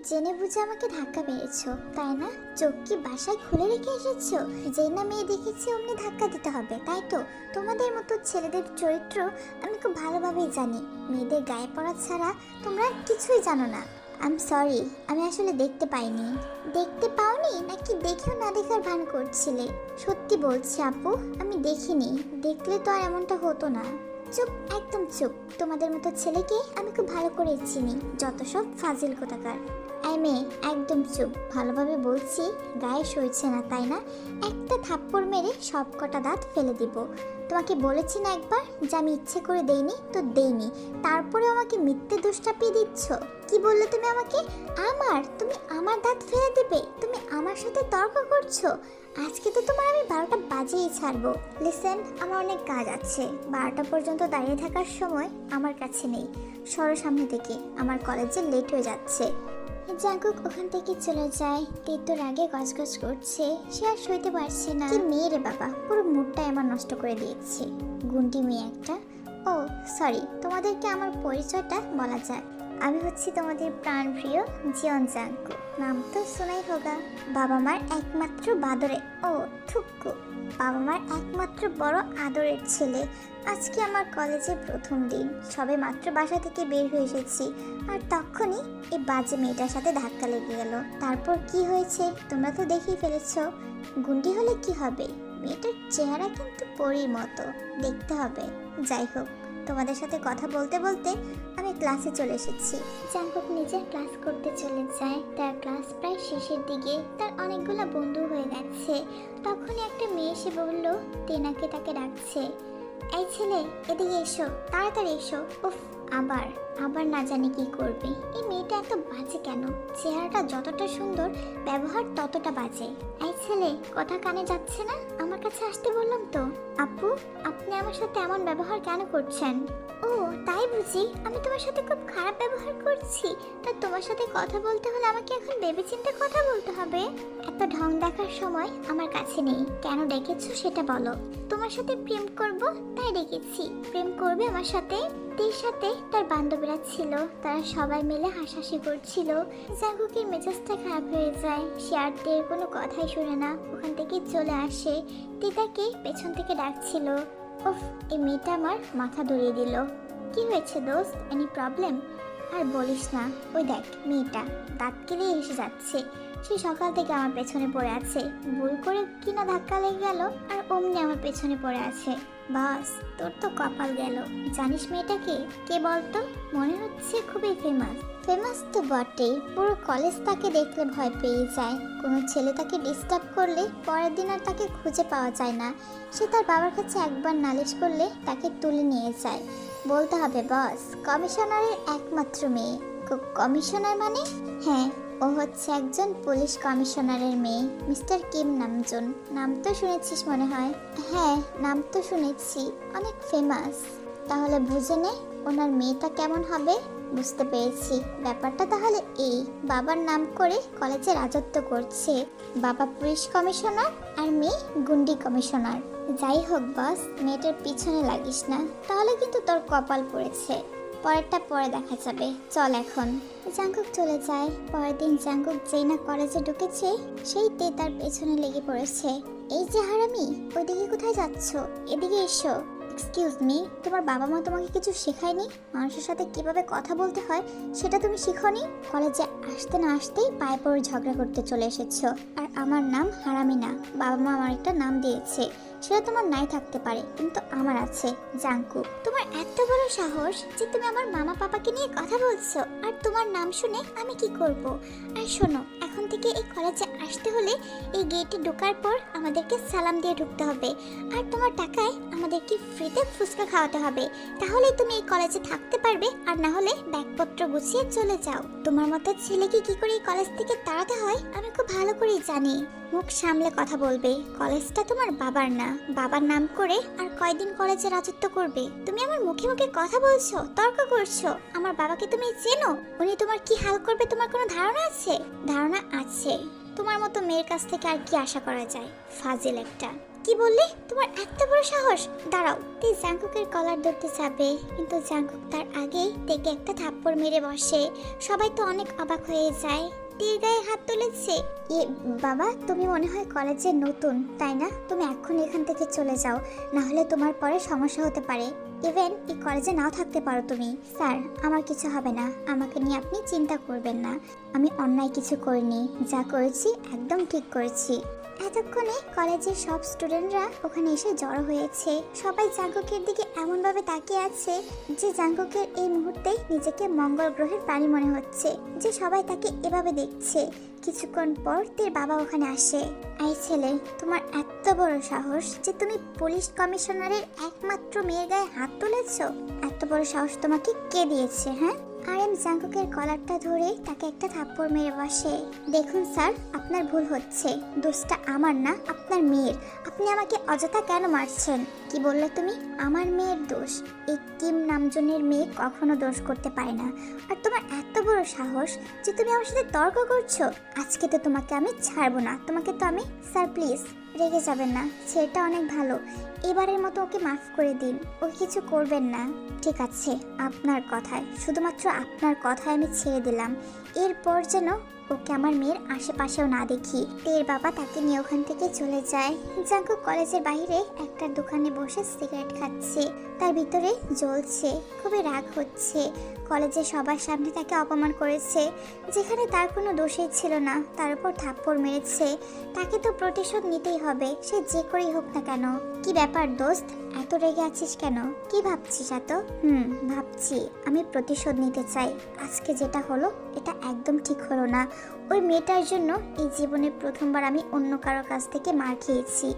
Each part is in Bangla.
জেনে বুঝে আমাকে ধাক্কা মেরেছো তাই না? চোখ কি বাসায় খুলে রেখে এসেছো? যেই না মেয়ে দেখেছি অমনি ধাক্কা দিতে হবে তাই তো? তোমাদের মতো ছেলেদের চরিত্র আমি খুব ভালোভাবেই জানি। মেয়েদের গায়ে পড়া ছাড়া তোমরা কিছুই জানো না। আই এম সরি, আমি আসলে দেখতে পাইনি। দেখতে পাওনি নাকি দেখেও না দেখার ভান করছিলে? সত্যি বলছি আপু, আমি দেখিনি। দেখলে তো আর এমনটা হতো না। চুপ, একদম চুপ। তোমাদের মতো ছেলেকে আমি খুব ভালো করে চিনি, যত সব ফাজিল কোথাকার। এই মেয়ে, একদম চুপ। ভালোভাবে বলছি, গায়ে সইছে না তাই না? একটা থাপ্পড় মেরে সব কটা দাঁত ফেলে দিব। তোমাকে বলেছি না একবার যে আমি ইচ্ছে করে দেইনি, তো দেইনি। তারপরে আমাকে মিথ্যে দোষ চাপিয়ে দিচ্ছ। কি বললে তুমি আমাকে? তুমি আমার দাঁত ফেলে দেবে? তুমি আমার সাথে তর্ক করছো? আজকে তো তোমার আমি 12টা বাজেই ছাড়বো। লিসেন, আমার অনেক কাজ আছে। 12টা পর্যন্ত দাঁড়িয়ে থাকার সময় আমার কাছে নেই। সরো সামনে থেকে, আমার কলেজে লেট হয়ে যাচ্ছে। জাঙ্কুক ওখান থেকে চলে যায়। তেতো রাগে গজগজ করছে, সে আর সইতে পারছে না। কি মেয়ে রে বাবা, পুরো মুডটাই আমার নষ্ট করে দিয়েছে। গুন্ডি মেয়ে একটা। ও সরি, তোমাদেরকে আমার পরিচয়টা বলা যাক। আমি হচ্ছি তোমাদের প্রাণপ্রিয় জিয়ন জাঙ্কুক। নাম তো শোনাই হোগা। বাবা মার একমাত্র বাদরে, ও থুক্কু, বাবা মার একমাত্র বড় আদরের ছেলে। আজকে আমার কলেজে প্রথম দিন, সবে মাত্র বাসা থেকে বের হয়ে এসেছি, আর তখনই এই বাজে মেয়েটার সাথে ধাক্কা লেগে গেল। তারপর কি হয়েছে তোমরা তো দেখেই ফেলেছ। গুন্ডি হলে কি হবে, মেয়েটার চেহারা কিন্তু পরীর মতো, দেখতে হবে। যাই হোক, তোমাদের সাথে কথা বলতে বলতে আমি ক্লাসে চলে এসেছি। জাঙ্কুক নিজের ক্লাস করতে চলে যায়। তার ক্লাস প্রায় শেষের দিকে, তার অনেকগুলো বন্ধু হয়ে গেছে। তখনই একটা মেয়ে এসে বলল, তেনাকে তাকে ডাকছে। এই ছেলে, এদিকে এসো, তাড়াতাড়ি এসো। উফ, আবার আবার না জানি কি করবে। এই মেয়েটা এত বাজে কেন? চেহারাটা যতটা সুন্দর, ব্যবহার ততটা বাজে। এই ছেলে, কথা কানে যাচ্ছে না? আমার কাছে আসতে বললাম তো। আপু, আপনি আমার সাথে এমন ব্যবহার কেন করছেন? ও তাই বুঝি? আমি তোমার সাথে খুব খারাপ ব্যবহার করছি? তা তোমার সাথে কথা বলতে হলে আমাকে এখন ভেবেচিন্তে কথা বলতে হবে। এত ঢং দেখার সময় আমার কাছে নেই। কেন ডেকেছো সেটা বলো। তোমার সাথে প্রেম করব তাই ডেকেছি। প্রেম করবে আমার সাথে? তের সাথে তার বান্ধবীরা ছিল, তারা সবাই মিলে হাসাহাসি করছিল। জাঙ্কুকের মেজাজটা খারাপ হয়ে যায়। সে আর তের কোনো কথাই শুনে না, ওখান থেকে চলে আসে। তে তাকে পেছন থেকে ডাকছিল। উফ, এই মেয়েটা আমার মাথা ধরিয়ে দিল। কি হয়েছে দোস্ত, এনি প্রবলেম? আর বলিস না, ওই দেখ মেয়েটা দাঁত কেলিয়ে এসে যাচ্ছে। সে সকাল থেকে আমার পেছনে পড়ে আছে। ভুল করে কিনা ধাক্কা লেগে গেল আর অমনি আমার পেছনে পড়ে আছে। বাস, তোর তো কপাল গেল। জানিস মেয়েটাকে কে বলতো? মনে হচ্ছে খুবই ফেমাস। ফেমাস তো বটেই, পুরো কলেজ তাকে দেখলে ভয় পেয়ে যায়। কোনো ছেলে তাকে ডিস্টার্ব করলে পরের দিন আর তাকে খুঁজে পাওয়া যায় না। সে তার বাবার কাছে একবার নালিশ করলে তাকে তুলে নিয়ে যায়। বলতে হবে বস, কমিশনারের একমাত্র মেয়ে। কমিশনার মানে? হ্যাঁ, ও হচ্ছে একজন পুলিশ কমিশনারের মেয়ে, মিস্টার কিম নামজুন। নাম তো শুনেছিস মনে হয়। হ্যাঁ, নাম তো শুনেছি, অনেক ফেমাস। তাহলে বুঝে নে ওনার মেয়েটা কেমন হবে। বুঝতে পেরেছি, ব্যাপারটা তাহলে এই। বাবার নাম করে কলেজে রাজত্ব করছে। বাবা পুলিশ কমিশনার আর মেয়ে গুন্ডি কমিশনার। যাই হোক বস, মেয়েটার পিছনে লাগিস না, তাহলে কিন্তু তোর কপাল পড়েছে। পরেরটা পরে দেখা যাবে, চল এখন। জাঙ্কুক চলে যায়। পরের দিন জাঙ্কুক যেই না কলেজে ঢুকেছে, সেইতে তার পেছনে লেগে পড়েছে। এই যে হারামি, ওইদিকে কোথায় যাচ্ছ? এদিকে এসো। এক্সকিউজ মি, তোমার বাবা মা তোমাকে কিছু শেখায়নি? মানুষের সাথে কিভাবে কথা বলতে হয় সেটা তুমি শিখোনি? কলেজে আসতে না আসতেই পায়ে পড়ে ঝগড়া করতে চলে এসেছো। আর আমার নাম হারামি না, বাবা মা আমার একটা নাম দিয়েছে। সেটা তোমার নাই থাকতে পারে, কিন্তু আমার আছে, জাঙ্কুক। তোমার এত বড় সাহস যে তুমি আমার মামা পাপাকে নিয়ে কথা বলছো, আর তোমার নাম শুনে আমি কি করব? আর শোনো, এখন থেকে এই কলেজে আসতে হলে এই গেটে ঢোকার পর আমাদেরকে সালাম দিয়ে ঢুকতে হবে। আর তোমার টাকায় আমাদেরকে ফ্রিতে ফুচকা খাওয়াতে হবে। তাহলেই তুমি এই কলেজে থাকতে পারবে, আর না হলে ব্যাগপত্র গুছিয়ে চলে যাও। তোমার মতো ছেলেকে কি করে এই কলেজ থেকে তাড়াতে হয় আমি খুব ভালো করেই জানি। মুখ সামলে কথা বলবে। কলেজটা তোমার বাবার না, বাবার নাম করে আর কয়দিন কলেজে রাজত্ব করবে? তুমি আমার মুখে মুখে কথা বলছো, তর্ক করছো। আমার বাবাকে তুমি চেনো? উনি তোমার কি হাল করবে তোমার কোনো ধারণা আছে? ধারণা আছে। তোমার মতো মেয়ের কাছ থেকে আর কি আশা করা যায়? ফাজিল একটা। কি বললে? তোমার এত বড় সাহস! দাঁড়াও। তে জাঙ্কুকের কলার ধরতে যাবে, কিন্তু জাঙ্কুক তার আগেই তেকে একটা থাপ্পড় মেরে বসে। সবাই তো অনেক অবাক হয়ে যায়। তের গায়ে হাত তুলেছে। বাবা, তুমি মনে হয় কলেজে নতুন, তাই না? তুমি এখন এখান থেকে চলে যাও, না হলে তোমার পরে সমস্যা হতে পারে। ইভেন এই কলেজে নাও থাকতে পারো তুমি। স্যার, আমার কিছু হবে না, আমাকে নিয়ে আপনি চিন্তা করবেন না। আমি অন্যায় কিছু করিনি, যা করেছি একদম ঠিক করেছি। এতক্ষণে কলেজের সব স্টুডেন্টরা ওখানে এসে জড়ো হয়েছে। সবাই জাঙ্কুকের দিকে এমনভাবে তাকিয়ে আছে যে জাঙ্কুকের এই মুহূর্তে নিজেকে মঙ্গল গ্রহের প্রাণী মনে হচ্ছে, যে সবাই তাকে এভাবে দেখছে। কিছুক্ষণ পর তের বাবা ওখানে আসে। এই ছেলে, তোমার এত বড় সাহস যে তুমি পুলিশ কমিশনারের একমাত্র মেয়ের গায়ে হাত তুলেছ? এত বড় সাহস তোমাকে কে দিয়েছে? হ্যাঁ? আরএম জাঙ্কুকের কলারটা ধরে তাকে একটা থাপ্পড় মেরে বসে। দেখুন স্যার, আপনার ভুল হচ্ছে। দোষটা আমার না, আপনার মেয়ের। আপনি আমাকে অযথা কেন মারছেন? কি বললে তুমি? আমার মেয়ের দোষ? এই কিম নামজনের মেয়ে কখনো দোষ করতে পারে না। আর তোমার এত বড় সাহস যে তুমি আমার সাথে তর্ক করছো? আজকে তো তোমাকে আমি ছাড়বো না। তোমাকে তো আমি... স্যার প্লিজ রেগে যাবেন না, ছেলেটা অনেক ভালো। এবারের মতো ওকে মাফ করে দিন, ও কিছু করবেন না। ঠিক আছে, আপনার কথায়, শুধুমাত্র আপনার কথায় আমি ছেড়ে দিলাম। এরপর যেন ওকে আমার মেয়ের আশেপাশেও না দেখি। তের বাবা তাকে নিয়ে ওখান থেকে চলে যায়। জাঙ্কুক কলেজের বাইরে একটা দোকানে বসে সিগারেট খাচ্ছে, তার ভিতরে জ্বলছে, খুবই রাগ হচ্ছে। কলেজের সবার সামনে তাকে অপমান করেছে, যেখানে তার কোনো দোষই ছিল না, তার উপর থাপ্পড় মেরেছে। তাকে তো প্রতিশোধ নিতেই হবে, সে যে করেই হোক না কেন। কি ব্যাপার দোস্ত, এত রেগে আছিস কেন? কি ভাবছিস এত? ভাবছি আমি প্রতিশোধ নিতে চাই। আজকে যেটা হলো এটা একদম ঠিক হলো না। ওই মেয়েটার জন্য এই জীবনে প্রথমবার আমি অন্য কারো কাছ থেকে মার খেয়েছি।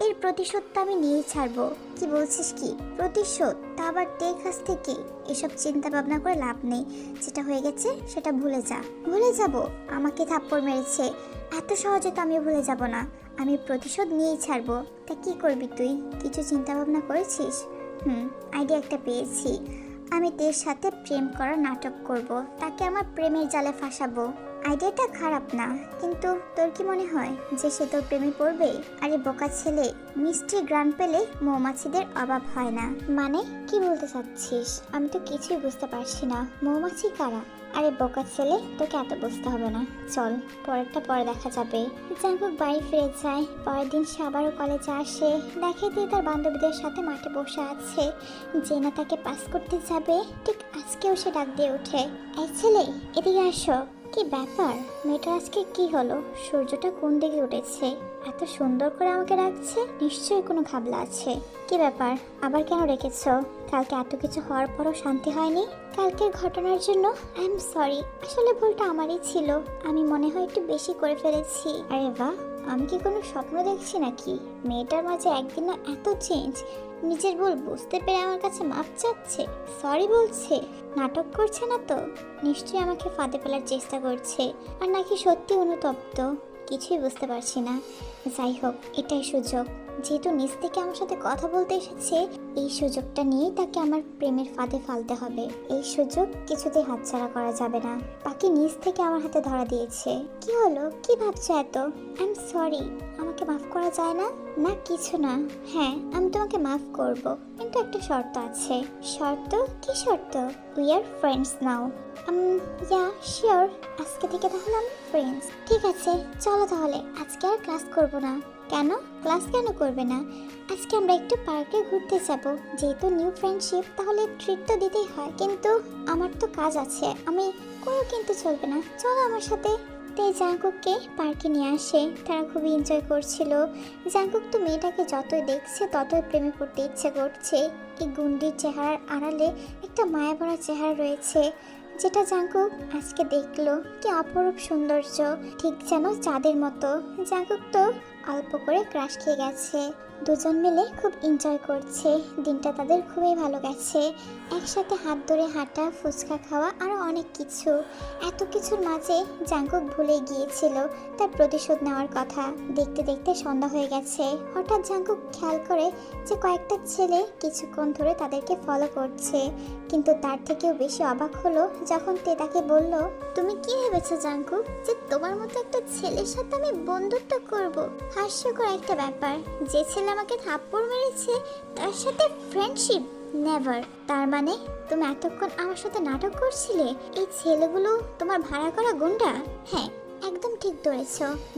এর প্রতিশোধটা আমি নিয়েই ছাড়বো। কি বলছিস কি? প্রতিশোধ? তা আবার তের কাছ থেকে? এসব চিন্তা ভাবনা করে লাভ নেই। যেটা হয়ে গেছে সেটা ভুলে যা। ভুলে যাব? আমাকে থাপ্পড় মেরেছে, এত সহজে তো আমি ভুলে যাব না। আমি প্রতিশোধ নিয়েই ছাড়বো। তা কি করবি তুই? কিছু চিন্তা ভাবনা করেছিস? আইডিয়া একটা পেয়েছি। আমি তের সাথে প্রেম করার নাটক করব, তাকে আমার প্রেমের জালে ফাঁসাবো। আইডিয়াটা খারাপ না, কিন্তু তোর কি মনে হয় যে সে তোর প্রেমে পড়বে? আরে বোকা ছেলে, মিষ্টি গ্রান পেলে মৌমাছিদের অভাব হয় না। মানে কি বলতে চাচ্ছিস? আমি তো কিছুই বুঝতে পারছি না। মৌমাছি কারা? আরে বোকা ছেলে, তোকে এত বুঝতে হবে না। চল, পরেরটা পরে দেখা যাবে। জাঙ্কুক বাড়ি ফিরে যায়। পরের দিন সে আবারও কলেজে আসে। দেখে যে তার বান্ধবীদের সাথে মাঠে বসে আছে। জেনা তাকে পাস করতে যাবে, ঠিক আজকেও সে ডাক দিয়ে ওঠে, এই ছেলে এদিকে আসো। কি ব্যাপার? মেয়েটা আজকে কি হলো? সূর্যটা কোন দিকে উঠেছে? এত সুন্দর করে আমাকে ডাকছে, নিশ্চয়ই কোনো ঘাবলা আছে। কি ব্যাপার, আবার কেন রেখেছ? কালকে এত কিছু হওয়ার পরও শান্তি হয়নি? কালকের ঘটনার জন্য আই এম সরি। আসলে ভুলটা আমারই ছিল, আমি মনে হয় একটু বেশি করে ফেলেছি। আরে বাহ, আমি কি কোনো স্বপ্ন দেখছি নাকি? মেয়েটার মাঝে একদিন না এত চেঞ্জ। নিজের ভুল বুঝতে পেরে আমার কাছে মাপ চাচ্ছে, সরি বলছে। নাটক করছে না তো? নিশ্চয়ই আমাকে ফাঁদে ফেলার চেষ্টা করছে, আর নাকি সত্যি অনুতপ্ত। কিছুই বুঝতে পারছি না। যাই হোক, এটাই সুযোগ। যেহেতু নিজ থেকে আমার সাথে কথা বলতে এসেছে, এই সুযোগটা নিয়েই তাকে আমার প্রেমের ফাঁদে ফেলতে হবে। এই সুযোগ কিছুতেই হাতছাড়া করা যাবে না। বাকি নিজ থেকে আমার হাতে ধরা দিয়েছে। কি হলো? কি ভাবছো এত? I am sorry. আমাকে মাফ করা যায় না? না কিছু না। হ্যাঁ, আমি তোমাকে মাফ করব, কিন্তু একটা শর্ত আছে। শর্ত? কি শর্ত? We are friends now. Yeah sure. আজকে থেকে তাহলে আমি ফ্রেন্ডস। ঠিক আছে, চলো তাহলে আজকে আর ক্লাস করব না। কেন? ক্লাস কেন করবে না? আজকে আমরা একটু পার্কে ঘুরতে যাব। যেহেতু নিউ ফ্রেন্ডশিপ, তাহলে ট্রিট তো দিতেই হয়। কিন্তু আমার তো কাজ আছে। আমি কোনো কিন্তু চলবে না, চলো আমার সাথে। তাই জাঙ্কুককে পার্কে নিয়ে আসে। তারা খুবই এনজয় করছিল। জাঙ্কুক তো মেয়েটাকে যতই দেখছে ততই প্রেমে পড়তে ইচ্ছে করছে। এই গুন্ডির চেহারার আড়ালে একটা মায়াভরা চেহারা রয়েছে, যেটা জাঙ্কুক আজকে দেখলো। কি অপরূপ সৌন্দর্য, ঠিক যেন চাঁদের মতো। জাঙ্কুক তো অল্প করে ক্রাশ খেয়ে গেছে। দুজন মিলে খুব এনজয় করছে। দিনটা তাদের খুবই ভালো গেছে। একসাথে হাত ধরে হাঁটা, ফুচকা খাওয়া, আরও অনেক কিছু। এত কিছুর মাঝে জাঙ্কুক ভুলে গিয়েছিল তার প্রতিশোধ নেওয়ার কথা। দেখতে দেখতে সন্ধ্যা হয়ে গেছে। হঠাৎ জাঙ্কুক খেয়াল করে যে কয়েকটা ছেলে কিছুক্ষণ ধরে তাদেরকে ফলো করছে। কিন্তু তার থেকেও বেশি অবাক হলো যখন তে তাকে বলল, তুমি কি ভেবেছো জাঙ্কুক, যে তোমার মতো একটা ছেলের সাথে আমি বন্ধুত্ব করব? হাস্যকর একটা ব্যাপার, যে ছেলে আমাকে থাপ্পড় মেরেছে তার সাথে ফ্রেন্ডশিপ, নেভার। তার মানে তুমি এতক্ষণ আমার সাথে নাটক করছিলে? এই ছেলেগুলো তোমার ভাড়া করা গুন্ডা? হ্যাঁ, একদম ঠিক ধরেছ।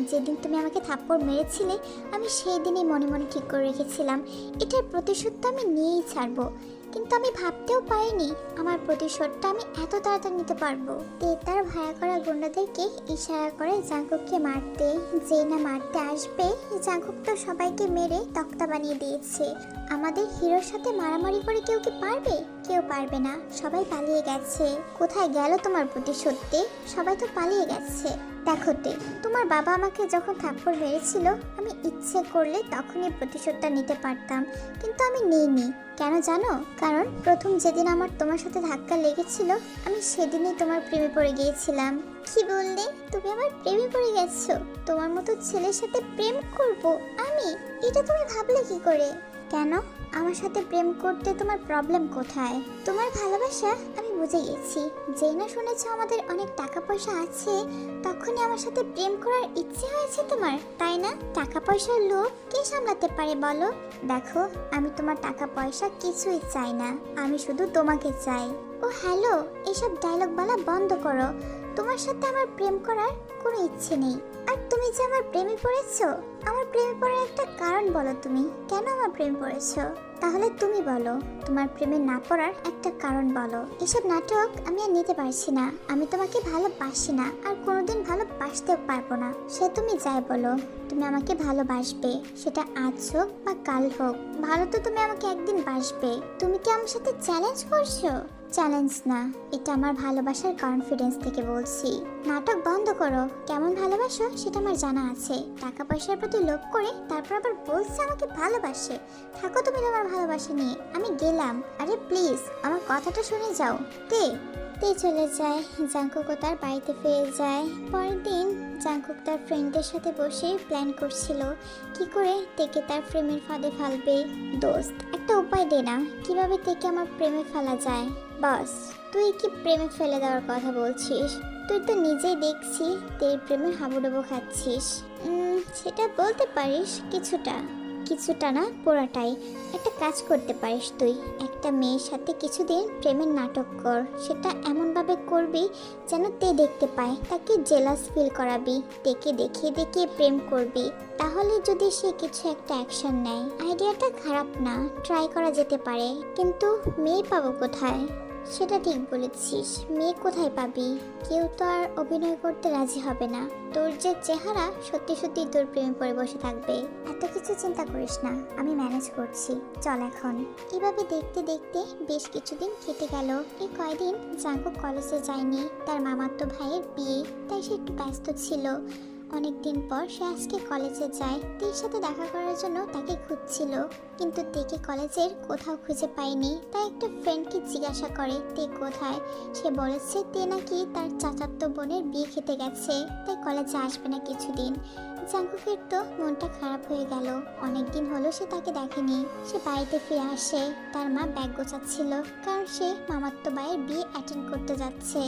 যেদিন তুমি আমাকে থাপ্পড় মেরেছিলে আমি সেই দিনই মনে মনে ঠিক করে রেখেছিলাম এটার প্রতিশোধ তো আমি নিয়েই ছাড়বো। কিন্তু আমি ভাবতেও পারিনি আমার প্রতিশোধটা আমি এত তাড়াতাড়ি নিতে পারবো। তে তার ভাড়া করা গুন্ডাদেরকে ইশারা করে জাঙ্কুককে মারতে। যেই না মারতে আসবে, জাঙ্কুক তো সবাইকে মেরে তক্তা বানিয়ে দিয়েছে। আমাদের হিরোর সাথে মারামারি করে কেউ কি পারবে? কেউ পারবে না, সবাই পালিয়ে গেছে। কোথায় গেল তোমার প্রতিশোধ? সবাই তো পালিয়ে গেছে। দেখো তে, তোমার বাবা আমাকে যখন থাপ্পড় মেরেছিল আমি ইচ্ছে করলে তখনই প্রতিশোধটা নিতে পারতাম, কিন্তু আমি নিইনি। কেন জানো? কারণ প্রথম যেদিন আমার তোমার সাথে ধাক্কা লেগেছিল আমি সেদিনই তোমার প্রেমে পড়ে গিয়েছিলাম। কি বললে? তুমি আমার প্রেমে পড়ে গেছো? তোমার মতো ছেলের সাথে প্রেম করব আমি? এটা তুমি ভাবলে কি করে? কেন? আমার সাথে প্রেম করতে তোমার প্রবলেম কোথায়? তোমার ভালোবাসা আমি বুঝে গেছি। যেই না শুনেছ আমাদের অনেক টাকা পয়সা আছে তখনই আমার সাথে প্রেম করার ইচ্ছে হয়েছে তোমার, তাই না? টাকা পয়সার লোভ কে সামলাতে পারে বলো? দেখো, আমি তোমার টাকা পয়সা কিছুই চাই না, আমি শুধু তোমাকে চাই। ও হ্যালো, এসব ডায়লগ বলা বন্ধ করো। তোমার সাথে আমার প্রেম করার কোনো ইচ্ছে নেই। আর তুমি যে আমার প্রেমে পড়েছো, আমার প্রেমে পড়ার একটা কারণ বলো। তুমি কেন আমার প্রেমে পড়েছো? তাহলে তুমি বলো, তোমার প্রেমে না পড়ার একটা কারণ বলো। এসব নাটক আমি আর নিতে পারছি না। আমি তোমাকে ভালোবাসি না, আর কোনোদিন ভালোবাসতেও পারবো না। সে তুমি যাই বলো, তুমি আমাকে ভালোবাসবে, সেটা আজ হোক বা কাল হোক। ভালো তো তুমি আমাকে একদিন বাসবে। তুমি কি আমার সাথে চ্যালেঞ্জ করছো? চ্যালেঞ্জ না, এটা আমার ভালোবাসার কনফিডেন্স থেকে বলছি। নাটক বন্ধ করো। কেমন ভালোবাসো সেটা আমার জানা আছে। টাকা পয়সার প্রতি লোভ করে তারপর আবার বলছে আমাকে ভালোবাসে। থাকো তুমি তোমার ভালোবাসা নিয়ে, আমি গেলাম। আরে প্লিজ আমার কথাটা শুনে যাও। তে চলে যায়। জাঙ্কুকও তার বাড়িতে ফিরে যায়। পরের দিন জাঙ্কুক তার ফ্রেন্ডদের সাথে বসে প্ল্যান করছিল কি করে তেকে তার প্রেমের ফাঁদে ফেলবে। দোস্ত, একটা উপায় দে না, কিভাবে তেকে আমার প্রেমে ফেলা যায়। বাস, তুই কি প্রেমে ফেলে দেওয়ার কথা বলছিস? তুই তো নিজেই দেখছি তের প্রেমে হাবুডুবু খাচ্ছিস। সেটা বলতে পারিস, কিছুটা না, পুরাটাই। একটা কাজ করতে পারিস তুই, একটা মেয়ের সাথে কিছুদিন প্রেমের নাটক কর। সেটা এমনভাবে করবি যেন তে দেখতে পায়, তাকে জেলাস ফিল করাবি, তেকে দেখিয়ে দেখিয়ে প্রেম করবি। তাহলে যদি সে কিছু একটা অ্যাকশন নেয়। আইডিয়াটা খারাপ না, ট্রাই করা যেতে পারে। কিন্তু মেয়ে পাবো কোথায়? সেটা ঠিক বলেছিস, মেয়ে কোথায় পাবি? কেউ তো আর অভিনয় করতে রাজি হবে না। তোর যে চেহারা সত্যি সত্যি তোর প্রেমে পড়ে বসে থাকবে। এত কিছু চিন্তা করিস না, আমি ম্যানেজ করছি। চল এখন। এভাবে দেখতে দেখতে বেশ কিছুদিন কেটে গেল। এই কয়দিন জাঙ্কুক কলেজে যায়নি, তার মামাতো ভাইয়ের বিয়ে, তাই সে একটু ব্যস্ত ছিল। অনেকদিন পর সে আজকে কলেজে যায়। তের সাথে দেখা করার জন্য তাকে খুঁজছিল, কিন্তু তেকে কলেজের কোথাও খুঁজে পায়নি। তাই একটা ফ্রেন্ডকে জিজ্ঞাসা করে তে কোথায়। সে বলেছে তে নাকি তার চাচাতো বোনের বিয়ে খেতে গেছে, তাই কলেজে আসবে না কিছুদিন। জাঙ্কুকের তো মনটা খারাপ হয়ে গেল। অনেকদিন হলো সে তাকে দেখেনি। সে বাড়িতে ফিরে আসে। তার মা ব্যাগ গোছাচ্ছিল, কারণ সে মামাতো ভাইয়ের বিয়ে অ্যাটেন্ড করতে যাচ্ছে।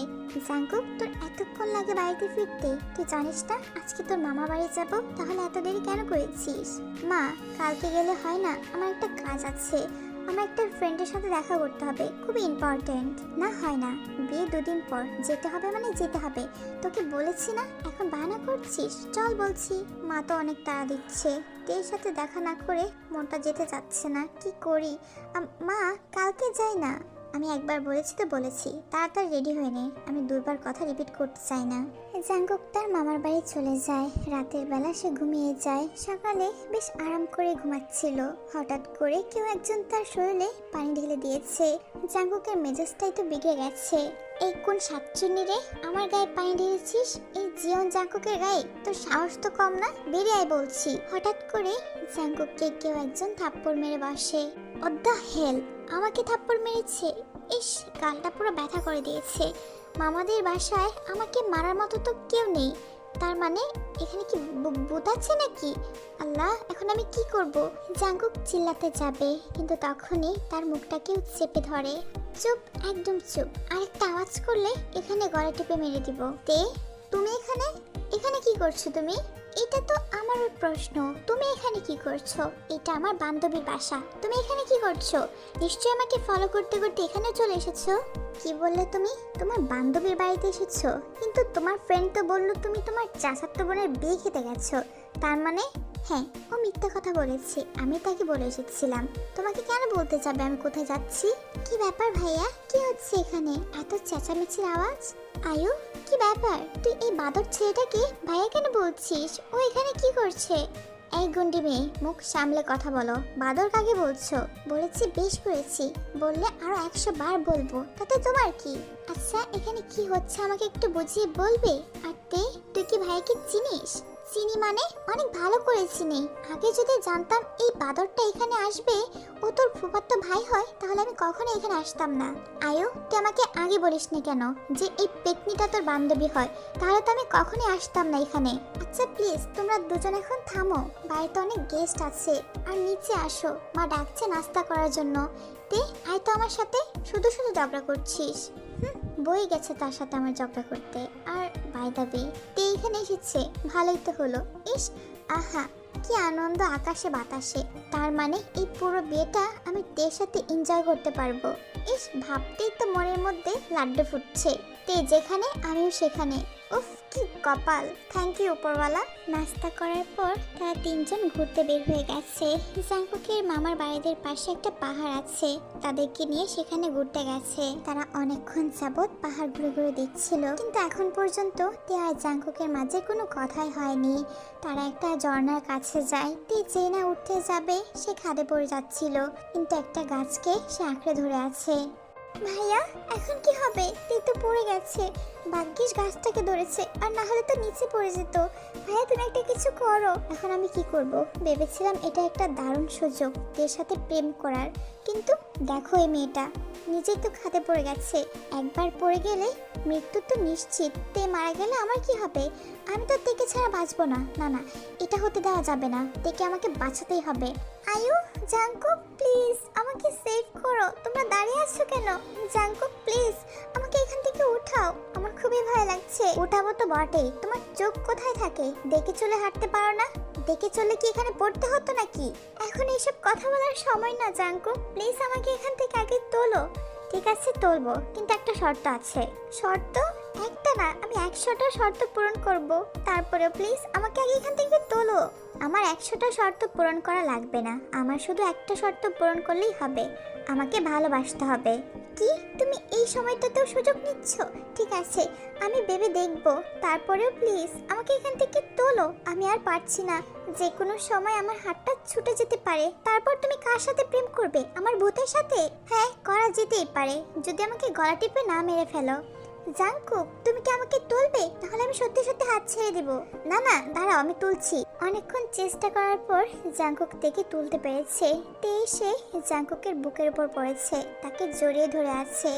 জাঙ্কুক, তোর এতক্ষণ লাগে বাড়িতে ফিরতে? তুই জানিস না আজকে তোর মামা বাড়ি যাবো? তাহলে এত দেরি কেন করেছিস? মা, কালকে গেলে হয় না? আমার একটা কাজ আছে, আমার একটা ফ্রেন্ডের সাথে দেখা করতে হবে, খুবই ইম্পর্টেন্ট। না হয় না, বিয়ে 2 দিন পর যেতে হবে মানে যেতে হবে। তোকে বলেছি না, এখন বাহানা করছিস? চল বলছি। মা তো অনেক তাড়া দিচ্ছে, তের সাথে দেখা না করে মনটা যেতে যাচ্ছে না, কি করি? মা, কালকে যাই না। আমি একবার বলেছি তো বলেছি, তাড়াতাড়ি রেডি হয়ে নে। আমি 2বার কথা রিপিট করতে চাই না। জাঙ্কুক তার মামার বাড়ি চলে যায়। রাতের বেলা সে ঘুমিয়ে যায়। সকালে বেশ আরাম করে ঘুমাচ্ছিল, হঠাৎ করে কেউ একজন তার শরীরে পানি ঢেলে দিয়েছে। জাঙ্কুকের মেজাজটাই তো বিগড়ে গেছে। এই কোন সাতচুন্নি রে, আমার গায়ে পানি ঢেলেছিস? এই জিয়ন জাঙ্কুকের গায়ে? তোর সাহস তো কম না, বেরিয়ে আয় বলছি। হঠাৎ করে জাঙ্কুককে কেউ একজন থাপ্পড় মেরে বসে। হোয়াট দ্য হেল, আমাকে থাপ্পড় মেরেছে? ইস, গালটা পুরো ব্যথা করে দিয়েছে। মামাদের বাসায় আমাকে মারার মতো তো কেউ নেই, তার মানে এখানে কি ভূত আছে নাকি? আল্লাহ, এখন আমি কি করব? জাঙ্কুক চিল্লাতে যাবে, কিন্তু তখনই তার মুখটা কেউ চেপে ধরে। চুপ, একদম চুপ, আরেকটা আওয়াজ করলে এখানে গলা টিপে মেরে দিব। তে, তুমি এখানে কি করছো? তুমি এটা তো আমারও প্রশ্ন, তুমি এখানে কি করছো? এটা আমার বান্ধবীর বাসা, তুমি এখানে কি করছো? নিশ্চয়ই আমাকে ফলো করতে করতে এখানে চলে এসেছো। কি বললে তুমি? তোমার বান্ধবীর বাড়িতে এসেছো? কিন্তু তোমার ফ্রেন্ড তো বললো তুমি তোমার চাচাতো বোনের বিয়ে খেতে গেছো। তার মানে? হ্যাঁ, ও মিথ্যা কথা বলেছে, আমি তাকে বলে এসেছিলাম। তোমাকে কেন বলতে যাবে আমি কোথায় যাচ্ছি? কি ব্যাপার ভাইয়া, কি হচ্ছে এখানে? এত চেঁচামেচির আওয়াজ। আয়ু, কি ব্যাপার? তুই এই বাদর ছেলেটাকে ভাইয়া কেন বলছিস? ও এখানে কি করছে? এই গুন্ডি মেয়ে, মুখ সামলে কথা বলো। বাদর কাকে বলছো? বলেছি বেশ করেছি, বললে আরো 100 বার বলবো, তাতে তোমার কি? আচ্ছা, এখানে কি হচ্ছে আমাকে একটু বুঝিয়ে বলবে? আর তুই কি ভাইকে চিনিস? চিনি মানে? অনেক ভালো করে চিনি। আগে যদি জানতাম এই বাদরটা এখানে আসবে, ও তোর ফুফাতো ভাই হয়, তাহলে আমি কখনো এখানে আসতাম না। আয়ু, তুই আমাকে আগে বলিসনি কেন যে এই পেতনিটা তোর বান্ধবী হয়? তাহলে তো আমি কখনোই আসতাম না এখানে। আচ্ছা প্লিজ, তোমরা দুজন এখন থামো, বাড়িতে অনেক গেস্ট আছে। আর নিচে আসো, মা ডাকছে নাস্তা করার জন্য। আয় তো আমার সাথে, শুধু শুধু ঝগড়া করছিস। বই গেছে তার সাথে আমার ঝগড়া করতে। আর বাই দ্য ওয়ে, এখানে এসেছে, ভালোই তো হলো। ইস, আহা, কি আনন্দ আকাশে বাতাসে। তার মানে এই পুরো বিয়েটা আমি সাথে এনজয় করতে পারবো। ইস, ভাবতেই তো মনের মধ্যে লাড্ডু ফুটছে। যেখানে আমিও সেখানে। উফ, কি কপাল। থ্যাংক ইউ উপরওয়ালা। নাস্তা করার পর তারা তিনজন ঘুরতে বের হয়ে গেছে। জাংকুকের মামার বাড়িদের পাশে একটা পাহাড় আছে, তাদেরকে নিয়ে সেখানে ঘুরতে গেছে। তারা অনেকক্ষণ যাবৎ পাহাড় ঘুরে ঘুরে দেখছিল, কিন্তু এখন পর্যন্ত তে আর জাংকুকের মাঝে কোনো কথাই হয়নি। তারা একটা ঝর্ণার কাছে যায়। যে না উঠতে যাবে সে খাদে পড়ে যাচ্ছিল, কিন্তু একটা গাছকে সে আঁকড়ে ধরে আছে। ভাইয়া, এখন কি হবে? তো পড়ে গেছে। ভাগ্যিস গাছটাকে ধরেছে, আর না হলে তো নিচে পড়ে যেত। ভাইয়া, তুমি একটা কিছু করো। এখন আমি কি করব? ভেবেছিলাম এটা একটা দারুণ সুযোগ এর সাথে প্রেম করার, কিন্তু দেখো এই মেয়েটা নিজেই তো খাদে পড়ে গেছে। একবার পড়ে গেলে মৃত্যু তো নিশ্চিত। মারা গেলে আমার কি হবে? আমি তো তেকে ছাড়া বাঁচবো না। না না, এটা হতে দেওয়া যাবে না। তেকে আমাকে বাঁচাতেই হবে। আয়ু, জাংকুক প্লিজ আমাকে সেভ করো। তোমরা দাঁড়িয়ে আছো কেন? জাংকুক প্লিজ আমাকে এখান থেকে উঠাও, আমার খুবই ভয় লাগছে। উঠাবো তো বটেই, তোমার চোখ কোথায় থাকে? দেখে চলে হাঁটতে পারো না? দেখে চলে কি এখানে পড়তে হতো নাকি? এখন এইসব কথা বলার সময় না জাংকুক, প্লিজ আমাকে এখান থেকে আগে তোলো। ঠিক আছে, তুলবো, কিন্তু একটা শর্ত আছে। শর্ত? একটা না, আমি 100টা শর্ত পূরণ করব। তারপরে প্লিজ আমাকে আগে এখান থেকে তোলো। আমার 100টা শর্ত পূরণ করা লাগবে না, আমার শুধু একটা শর্ত পূরণ করলেই হবে। আমাকে ভালোবাসতে হবে। কি, তুমি এই সময়টাতেও সুযোগ নিচ্ছ? ঠিক আছে, আমি ভেবে দেখব। তারপরেও প্লিজ আমাকে এখান থেকে তোলো, আমি আর পারছি না। যে কোনো সময় আমার হাতটা ছুটে যেতে পারে। তারপর তুমি কার সাথে প্রেম করবে? আমার ভূতের সাথে? হ্যাঁ, করা যেতেই পারে, যদি আমাকে গলা টিপে না মেরে ফেলো। জাংকুক, তুমি কি আমাকে তুলবে? তাহলে আমি সত্যি সত্যি হাত ছেড়ে দিব। না না, দাঁড়াও, আমি তুলছি। অনেকক্ষণ চেষ্টা করার পর জাংকুক থেকে তুলতে পেরেছে। সে জাংকুকের বুকের উপর পড়েছে, তাকে জড়িয়ে ধরে আছে।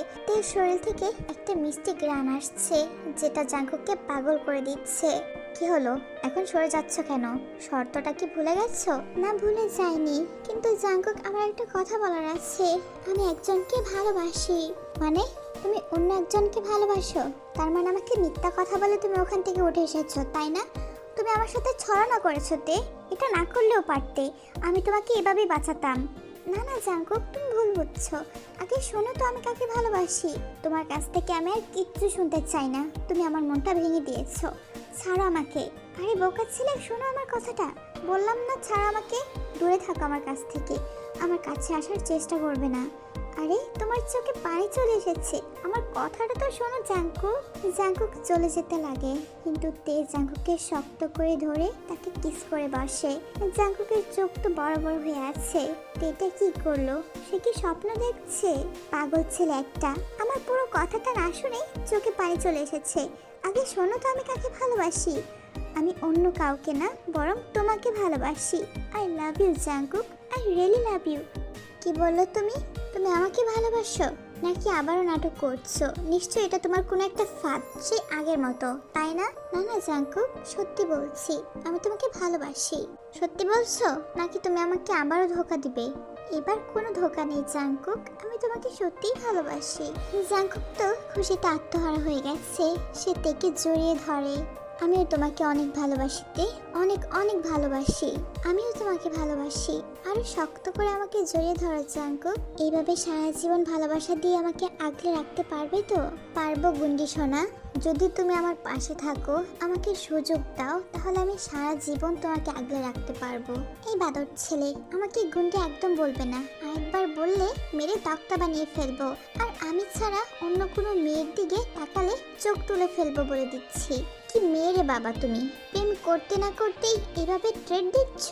শরীর থেকে একটা মিষ্টি গ্রান আসছে, যেটা জাংকুককে পাগল করে দিচ্ছে। কি হলো, এখন সরে যাচ্ছ কেন? শর্তটা কি ভুলে গেছো? না, ভুলে যাইনি, কিন্তু জাংকুক আমার একটা কথা বলার আছে। আমি একজনকে ভালোবাসি। মানে? তুমি অন্য একজনকে ভালোবাসো? তার মানে আমাকে মিথ্যা কথা বলে তুমি ওখান থেকে উঠে এসেছো, তাই না? তুমি আমার সাথে ছলনা করেছো। এটা না করলেও পারতে, আমি তোমাকে এভাবেই বাঁচাতাম। না না জাংকুক, তুমি ভুল বুঝছো। আগে শোনো তো আমি কাকে ভালোবাসি। তোমার কাছ থেকে আমি আর কিচ্ছু শুনতে চাই না, তুমি আমার মনটা ভেঙে দিয়েছো। ছাড়ো আমাকে। আরে বোকা ছেলে, শোনো আমার কথাটা। বললাম না ছাড়ো আমাকে। দূরে থাকো আমার কাছ থেকে, আমার কাছে আসার চেষ্টা করবে না। আরে তোমার চোখে পানি চলে এসেছে, আমার কথাটা তো শোনো জাংকুক। জাংকুক চলে যেতে লাগে, কিন্তু জাংকুককে শক্ত করে ধরে তাকে কিস করে বসে। জাংকুকের চোখ তো বড় বড় হয়ে আছে। এটা কি করলো? সে কি স্বপ্ন দেখছে? পাগল ছেলে একটা। আমার পুরো কথাটা না শুনে চোখে পানি চলে এসেছে। আগে শোনো তো আমি কাকে ভালোবাসি। আমি অন্য কাউকে না, বরং তোমাকে ভালোবাসি। I love you Jungkook, I really love you. কি বললো তুমি? তুমি আমাকে ভালোবাসো নাকি আবারও নাটক করছো? নিশ্চয়ই এটা তোমার কোনো একটা ফাঁদ, সেই আগের মতো, তাই না? না না জাংকুক, সত্যি বলছি, আমি তোমাকে ভালোবাসি। সত্যি বলছো নাকি তুমি আমাকে আবারও ধোঁকা দিবে? এবার কোনো ধোঁকা নেই জাংকুক, আমি তোমাকে সত্যিই ভালোবাসি। জাংকুক তো খুশিতে আত্মহারা হয়ে গেছে। সে তেকে জড়িয়ে ধরে। আমিও তোমাকে অনেক ভালোবাসি তে, অনেক অনেক ভালোবাসি। আমিও তোমাকে ভালোবাসি। আরো শক্ত করে আমাকে জড়িয়ে ধরো জাঙ্কুক। এইভাবে সারা জীবন ভালোবাসা দিয়ে আমাকে আগলে রাখতে পারবে তো? পারবো গুন্ডি সোনা, যদি তুমি আমার পাশে থাকো, আমাকে সুযোগ দাও, তাহলে আমি সারা জীবন তোমাকে আগলে রাখতে পারবো। এই বাদর ছেলে, আমাকে গুন্ডি একদম বলবে না। আরেকবার বললে মেরে তক্তা বানিয়ে ফেলবো। আর আমি ছাড়া অন্য কোনো মেয়ের দিকে তাকালে চোখ তুলে ফেলবো বলে দিচ্ছি। কি মেয়ে রে বাবা তুমি! প্রেম করতে না করতেই এভাবে ট্রেড দিচ্ছ।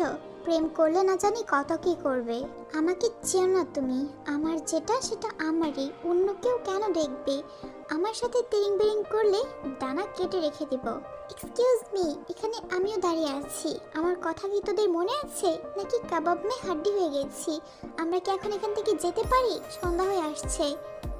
প্রেম করলে না জানি কত কি করবে। আমাকে চেনো না তুমি। আমার যেটা সেটা আমারই, অন্য কেউ কেন দেখবে? আমার সাথে তিরিং বিরিং করলে ডানা কেটে রেখে দিব। এক্সকিউজ মি, এখানে আমিও দাঁড়িয়ে আছি। আমার কথা কি তোদের মনে আছে, নাকি কাবাব মে হাড্ডি হয়ে গেছি? আমরা কি এখন এখান থেকে যেতে পারি? সন্ধ্যা হয়ে আসছে।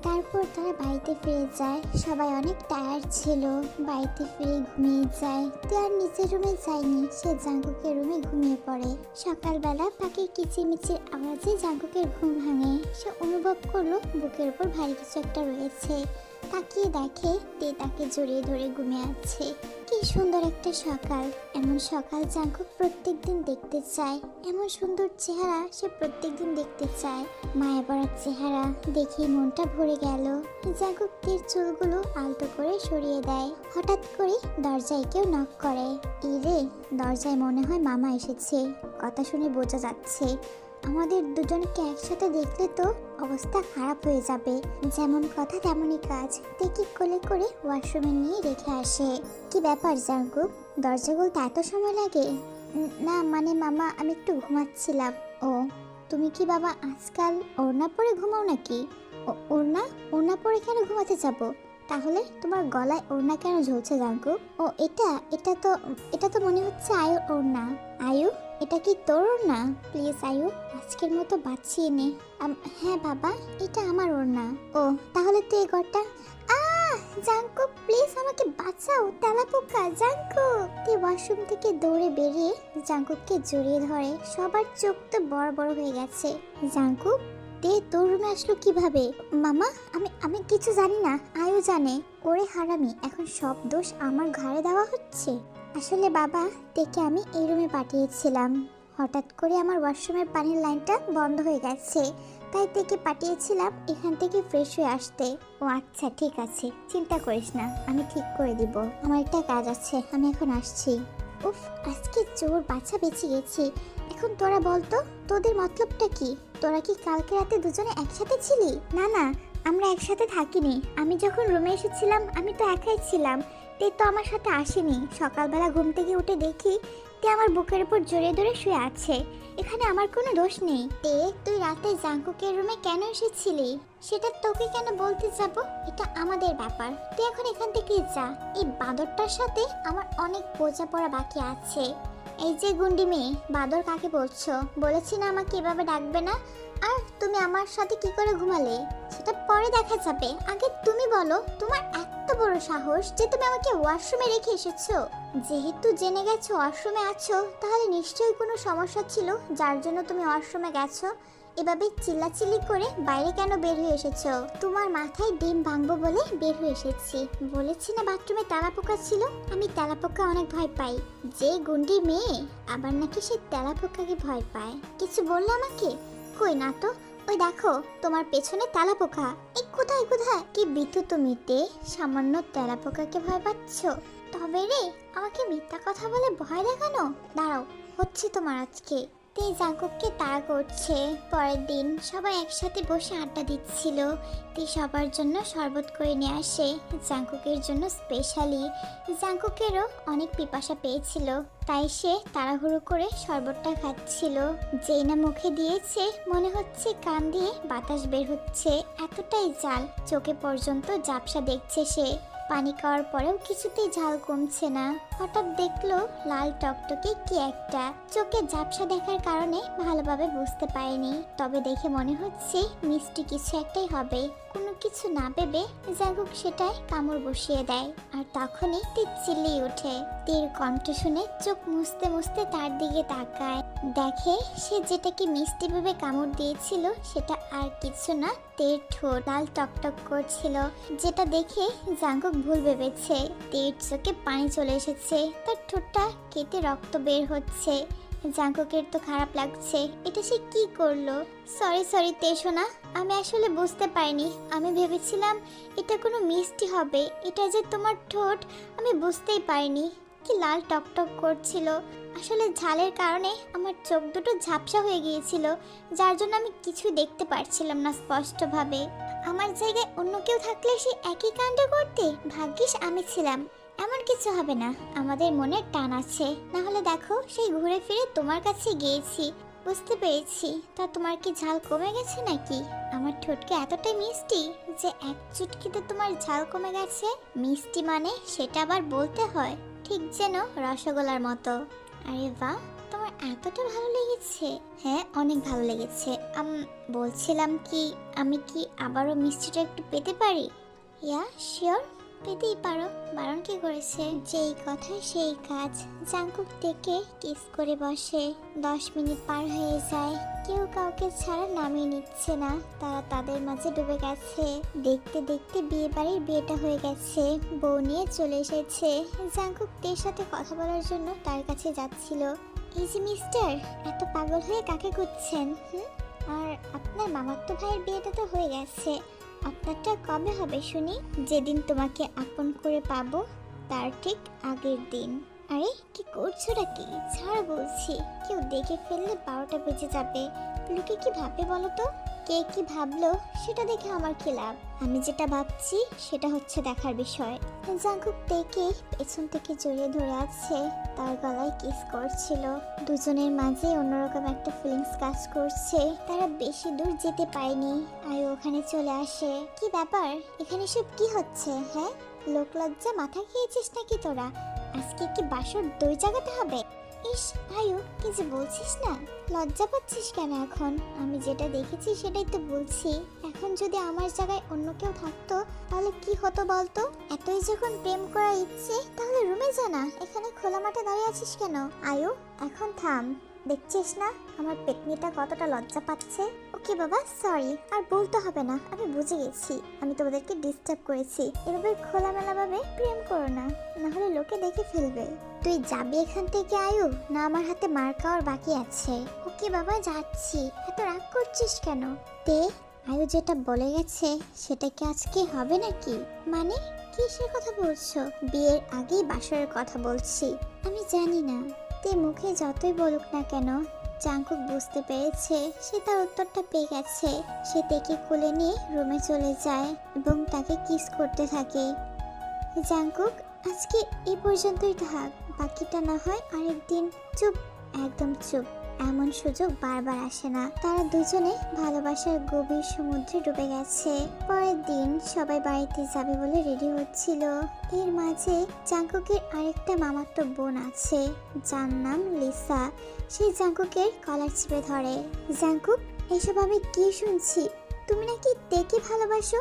তারপর তারা বাড়িতে ফিরে যায়। সবাই অনেক টায়ার্ড ছিল। বাড়িতে ফিরে ঘুমিয়ে যায়। তে আর নিচের রুমে যায়নি, সে জাঙ্কুকের রুমে ঘুমিয়ে পড়ে। সকালবেলা পাখির কিচিরমিচির আওয়াজে জাঙ্কুকের ঘুম ভাঙে। সে অনুভব করলো বুকের উপর ভারী কিছু একটা রয়েছে। তাকিয়ে দেখে তে তাকে জড়িয়ে ধরে ঘুমিয়ে আছে। কি সুন্দর একটা সকাল! এমন সকাল জাঙ্কুক প্রত্যেকদিন দেখতে চায়। এমন সুন্দর চেহারা সে প্রত্যেকদিন দেখতে চায়। মায়া ভরা চেহারা দেখে মনটা ভরে গেল। জাঙ্কুক তীর চুলগুলো আলতো করে সরিয়ে দেয়। হঠাৎ করে দরজায় কেউ নক করে। ইরে, দরজায় মনে হয় মামা এসেছে। কথা শুনে বোঝা যাচ্ছে আমাদের দুজনকে একসাথে দেখলে তো অবস্থা খারাপ হয়ে যাবে। যেমন কথা তেমনই কাজ। দেখি কোলে করে ওয়াশরুমে নিয়ে রেখে আসে। কি ব্যাপার জাঙ্কুক, দরজা খুলতে এত সময় লাগে? না মানে মামা, আমি একটু ঘুমাচ্ছিলাম। ও, তুমি কি বাবা আজকাল ওড়না পরে ঘুমাও নাকি? ওড়না? ওড়না পরে কেন ঘুমাতে যাবো? তাহলে তোমার গলায় ওড়না কেন ঝুলছে জাঙ্কুক? ও এটা তো মনে হচ্ছে আয়ুর ওড়না। আয়ু, এটা কি তোর ওড়না? প্লিজ আয়ু, আজকের মতো বাঁচিয়ে নে। হ্যাঁ বাবা, এটা আমার ওড়না। ও, তাহলে তুই এই ঘরটা। জাঙ্কুক প্লিজ আমাকে বাঁচাও, তেলাপোকা! জাঙ্কুক! তুই ওয়াশরুম থেকে দৌড়ে বেরিয়ে জাঙ্কুককে জড়িয়ে ধরে। সবার চোখ তো বড় বড় হয়ে গেছে। জাঙ্কুক, তোর রুমে আসলো কিভাবে? মামা, আমি কিছু জানি না, আয়ু জানে। ওরে হারামি, এখন সব দোষ আমার ঘাড়ে দেওয়া হচ্ছে। আসলে বাবা, তেকে আমি এই রুমে পাঠিয়েছিলাম। হঠাৎ করে আমার ওয়াশরুমের পানির লাইনটা বন্ধ হয়ে গেছে, তাই তেকে পাঠিয়েছিলাম এখান থেকে ফ্রেশ হয়ে আসতে। ও আচ্ছা, ঠিক আছে, চিন্তা করিস না, আমি ঠিক করে দিব। আমার একটা কাজ আছে, আমি এখন আসছি। উফ, আজকে জোর বাচ্চা বেঁচে গেছি। এখন তোরা বলতো, তোদের মতলবটা কি? তোরা কি কালকে রাতে দুজনে একসাথে ছিলি? না না, আমরা একসাথে থাকিনি। আমি যখন রুমে এসেছিলাম আমি তো একাই ছিলাম। তে তো আমার সাথে আসেনি। সকালবেলা ঘুম থেকে উঠে দেখি তে আমার বুকের উপর জড়িয়ে ধরে শুয়ে আছে। এখানে আমার কোনো দোষ নেই। তে, তুই রাতে জাঙ্কুকের রুমে কেন এসেছিলি সেটা তোকে কেন বলতে যাব? এটা আমাদের ব্যাপার। তুই এখন এখান থেকে যা। এই বাঁদরটার সাথে আমার অনেক বোঝাপড়া বাকি আছে। এই যে গুন্ডি মেয়ে, বাঁদর কাকে বলছো? বলেছি না আমাকে এভাবে ডাকবে না। আর তুমি আমার সাথে কি করে ঘুমালে সেটা পরে দেখা যাবে। আগে তুমি বলো, তোমার এত বড় সাহস যে তুমি আমাকে ওয়াশরুমে রেখে এসেছো? যেহেতু জেনে গেছো ওয়াশরুমে আছো, তাহলে নিশ্চয়ই কোনো সমস্যা ছিল যার জন্য তুমি ওয়াশরুমে গেছো। এভাবে চিল্লাচিল্লি করে বাইরে কেন বের হয়ে এসেছো? তোমার মাথায় ডিম ভাঙবো বলে বের হয়ে এসেছি। বলেছি না বাথরুমে তেলাপোকা ছিল? আমি তেলাপোকা অনেক ভয় পাই। যে গুন্ডি মেয়ে আবার নাকি সে তেলাপোকাকে ভয় পায়। কিছু বললে আমাকে? কই না তো, ওই দেখো তোমার পেছনে তেলাপোকা। এই কোথায় কোথায়? কি বিতু তুমি তে, সামান্য তেলাপোকাকে ভয় পাচ্ছ? তবে রে, আমাকে মিথ্যা কথা বলে ভয় দেখানো? দাঁড়াও, হচ্ছে তোমার আজকে। তে জাঙ্কুককে তাড়া করছে। পরের দিন সবাই একসাথে বসে আড্ডা দিচ্ছিল। তে সবার জন্য শরবত করে নিয়ে আসে, জাঙ্কুকের জন্য স্পেশালি। জাঙ্কুকেরও অনেক পিপাসা পেয়েছিল, তাই সে তাড়াহুড়ো করে শরবতটা খাচ্ছিল। যেই না মুখে দিয়েছে মনে হচ্ছে কান দিয়ে বাতাস বের হচ্ছে, এতটাই জাল। চোখে পর্যন্ত ঝাপসা দেখছে সে। পানি খাওয়ার পরেও কিছুতেই ঝাল কমছে না। হঠাৎ দেখলো লাল টকটকে কি একটা। চোখে ঝাপসা দেখার কারণে ভালোভাবে বুঝতে পারেনি, তবে দেখে মনে হচ্ছে মিষ্টি কিছু একটাই হবে। কোনো কিছু না ভেবে জাঙ্কুক সেটাই কামড় বসিয়ে দেয়। আর তখনই তীর চিল্লিয়ে ওঠে। তীর কণ্ঠ শুনে চোখ মুছতে মুছতে তার দিকে তাকায়। দেখে সে যেটাকে মিষ্টি ভেবে কামড় দিয়েছিল সেটা আর কিছু না, তের ঠোঁট লাল টকটক করছিল, যেটা দেখে জাঙ্কুক ভুল ভেবেছে। তের চোখে পানি চলে এসেছে, তার ঠোঁটটা কেটে রক্ত বের হচ্ছে। জাঙ্কুকের তো খারাপ লাগছে, এটা সে কি করলো। সরি তে সোনা, আমি আসলে বুঝতে পারিনি, আমি ভেবেছিলাম এটা কোনো মিষ্টি হবে, এটা যে তোমার ঠোঁট আমি বুঝতেই পারিনি। কি লাল টকটক করছিল, আসলে ঝালের কারণে আমার চোখ দুটো ঝাপসা হয়ে গিয়েছিল, যার জন্য আমি কিছু দেখতে পারছিলাম না স্পষ্টভাবে। আমার জায়গায় অন্য কেউ থাকলে সে একই কাণ্ড করতে, ভাগ্যিস আমি ছিলাম। এমন কিছু হবে না, আমাদের মনে টান আছে, না হলে দেখো সেই ঘুরে ফিরে তোমার কাছে গিয়েছি। বুঝতে পেরেছি, তা তোমার কি ঝাল কমে গেছে নাকি? আমার ঠোঁটকে এতটাই মিষ্টি যে এক চুটকিতে তোমার ঝাল কমে গেছে? মিষ্টি মানে সেটা আবার বলতে হয়, ঠিক যেন রসগোল্লার মতো। আরে বাহ, তোমার এতটা ভালো লেগেছে? হ্যাঁ, অনেক ভালো লেগেছে। বলছিলাম কি, আমি কি আবারও মিষ্টিটা একটু পেতে পারি? ইয়া শিওর, পেতেই পারো, বারণ কি করেছে? যেই কথা সেই কাজ। জাঙ্কুক থেকে কিস করে বসে। 10 মিনিট পার হয়ে যায়, কেউ কাউকে ছাড়া নামিয়ে নিচ্ছে না, তারা তাদের মাঝে ডুবে গেছে। দেখতে দেখতে বিয়ে বাড়ির বিয়েটা হয়ে গেছে, বউ নিয়ে চলে এসেছে। জাঙ্কুক তের সাথে কথা বলার জন্য তার কাছে যাচ্ছিল। এই যে মিস্টার, এত পাগল হয়ে কাকে খুঁজছেন? আর আপনার মামাতো ভাইয়ের বিয়েটা তো হয়ে গেছে, আপনারটা কবে হবে শুনি? যেদিন তোমাকে আপন করে পাবো তার ঠিক আগের দিন। আরে কি করছোটা কি? ছাড় বলছি, কেউ দেখে ফেললে 12টা বেজে যাবে। লোকে কি ভাববে বলো তো? কে কি ভাবলো সেটা দেখে আমার কি লাভ? আমি যেটা ভাবছি সেটা হচ্ছে দেখার বিষয়। জাঙ্কুক তেকে পেছন থেকে জড়িয়ে ধরে আছে, তার গলায় কিস করছিল। দুজনের মাঝে অন্যরকম একটা ফিলিংস কাজ করছে। তারা বেশি দূর যেতে পারেনি, আয়ু ওখানে চলে আসে। কি ব্যাপার, এখানে সব কি হচ্ছে? হ্যাঁ, লোক লজ্জা মাথা খেয়েছিস নাকি তোরা? আজকে কি বাসর দই জাগাতে হবে? ইস আয়ু, কি যে বলছিস না, লজ্জা পাচ্ছিস কেন এখন? আমি যেটা দেখেছি সেটাই তো বলছি। এখন যদি আমার জায়গায় অন্য কেউ থাকতো তাহলে কি হতো বলতো? এতই যখন প্রেম করার ইচ্ছে তাহলে রুমে যা না, এখানে খোলা মাঠে দাঁড়িয়ে আছিস কেন? আয়ু এখন থাম, দেখছিস না আমার পেটনিটা কতটা লজ্জা পাচ্ছে? ওকে বাবা, সরি, আর বলতে হবে না, আমি বুঝে গেছি আমি তোমাদেরকে ডিস্টার্ব করেছি। এভাবে খোলামেলা ভাবে প্রেম করো না, না হলে লোকে দেখে ফেলবে। তুই যাবি এখান থেকে আয়ু, না আমার হাতে মার খাওয়ার বাকি আছে? ওকে বাবা, যাচ্ছি। এত রাগ করছিস কেন? তে আয়ু যেটা বলে গেছে সেটা কি আজকে হবে নাকি? মানে কিসের কথা বলছো? বিয়ের আগেই বাসরের কথা বলছি। আমি জানি না, তে মুখে যতই বলুক না কেন, জাঙ্কুক বুঝতে পেরেছে সে তার উত্তরটা পেয়ে গেছে। সে তেকে কোলে নিয়ে রুমে চলে যায় এবং তাকে কিস করতে থাকে। জাঙ্কুক, আজকে এই পর্যন্তই থাক, বাকিটা না হয় আরেকদিন। চুপ, একদম চুপ, এমন সুযোগ বারবার আসে না। তারা দুজনে ভালোবাসার গভীর সমুদ্রে ডুবে গেছে। পরের দিন সবাই বাড়িতে যাবে বলে রেডি হচ্ছিল। এর মাঝে জাঙ্কুকের আরেকটা মামাতো বোন আছে, যার নাম লিসা। সেই জাঙ্কুকের কলার চেপে ধরে। জাঙ্কুক, এসব আমি কি শুনছি? তুমি নাকি তেকে ভালোবাসো?